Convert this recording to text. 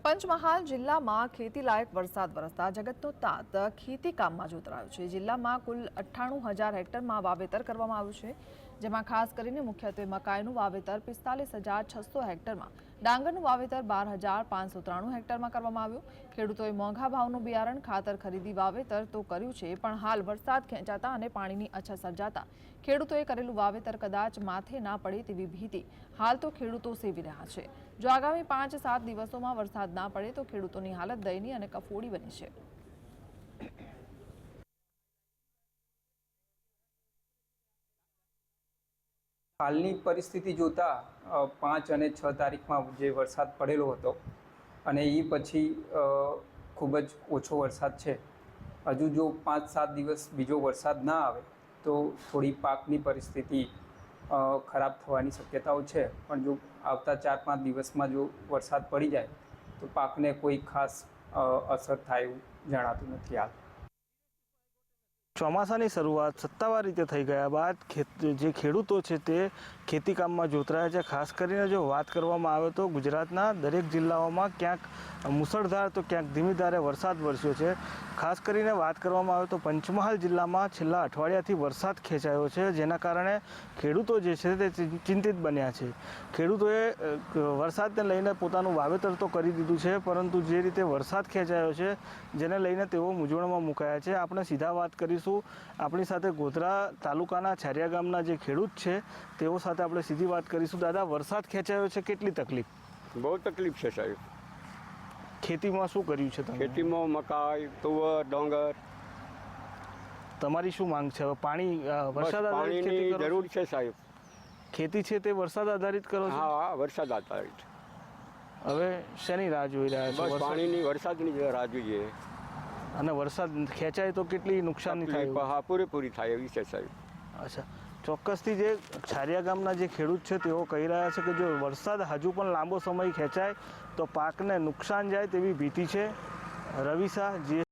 પંચમહાલ જિલ્લામાં ખેતીલાયક વરસાદ વરસતા જગતનો તાત ખેતી કામમાં જોતરાયો છે। જિલ્લામાં કુલ 98,000 હેક્ટરમાં વાવેતર કરવામાં આવ્યું છે, જેમાં ખાસ કરીને મુખ્યત્વે મકાઈનું વાવેતર 45,600 હેક્ટરમાં, ડાંગરનું વાવેતર 12,593 હેક્ટરમાં કરવામાં આવ્યું। ખેડૂતોએ મોંઘા ભાવનું બિયારણ ખાતર ખરીદી વાવેતર તો કર્યું છે, પણ હાલ વરસાદ ખેંચાતા અને પાણીની અછત સર્જાતા ખેડૂતોએ કરેલું વાવેતર કદાચ માથે ના પડે તેવી ભીતિ હાલ તો ખેડૂતો સેવી રહ્યા છે। જો આગામી 5-7 દિવસોમાં વરસાદ ના પડે તો ખેડૂતોની હાલત દયનીય અને કફોડી બની છે। હાલની પરિસ્થિતિ જોતા 5 અને 6 તારીખમાં જે વરસાદ પડેલો હતો અને એ પછી ખૂબ જ ઓછો વરસાદ છે। હજુ જો 5-7 દિવસ બીજો વરસાદ ના આવે તો થોડી પાકની પરિસ્થિતિ ખરાબ થવાની શક્યતાઓ છે, પણ જો આવતા 4-5 દિવસમાં જો વરસાદ પડી જાય તો પાકને કોઈ ખાસ અસર થાય એવું જણાતું નથી। હાલ ચોમાસાની શરૂઆત સત્તાવાર રીતે થઈ ગયા બાદ જે ખેડૂતો છે તે ખેતી કામમાં જોતરાયા છે। ખાસ કરીને જો વાત કરવામાં આવે તો ગુજરાતના દરેક જિલ્લાઓમાં ક્યાંક મુસળધાર તો ક્યાંક ધીમી ધારે વરસાદ વરસ્યો છે। ખાસ કરીને વાત કરવામાં આવે તો પંચમહાલ જિલ્લામાં છેલ્લા અઠવાડિયાથી વરસાદ ખેંચાયો છે, જેના કારણે ખેડૂતો જે છે તે ચિંતિત બન્યા છે। ખેડૂતોએ વરસાદને લઈને પોતાનું વાવેતર તો કરી દીધું છે, પરંતુ જે રીતે વરસાદ ખેંચાયો છે જેને લઈને તેઓ મૂંઝવણમાં મુકાયા છે। આપણે સીધા વાત કરીશું આપણી સાથે ગોધરા તાલુકાના છારિયા ગામના જે ખેડૂત છે તેઓ સાથે આપણે સીધી વાત કરીશું। દાદા, વરસાદ ખેંચાયો છે, કેટલી તકલીફ? બહુ તકલીફ છે સાહેબ। ખેતીમાં શું કર્યું છે તમે? ખેતીમાં મકાઈ, તુવર, ડાંગર। તમારી શું માંગ છે? હવે પાણી વરસાદ આધારિત ખેતી પાણીની કરો છો? જરૂર છે સાહેબ। ખેતી છે તે વરસાદ આધારિત કરો છો? હા, વરસાદ આધારિત। હવે શેની રાહ જોઈ રહ્યા છો? બસ પાણીની, વરસાદની રાહ જોઈએ। અને વરસાદ ખેંચાય તો કેટલી નુકસાની થાય? હા, પૂરેપૂરી થાય એવી છે સાહેબ। અચ્છા, ચોક્કસથી જે છારિયા ગામના જે ખેડૂત છે તેઓ કહી રહ્યા છે કે જો વરસાદ હજુ પણ લાંબો સમય ખેંચાય તો પાકને નુકસાન જાય તેવી ભીતિ છે। રવિ શાહ, જે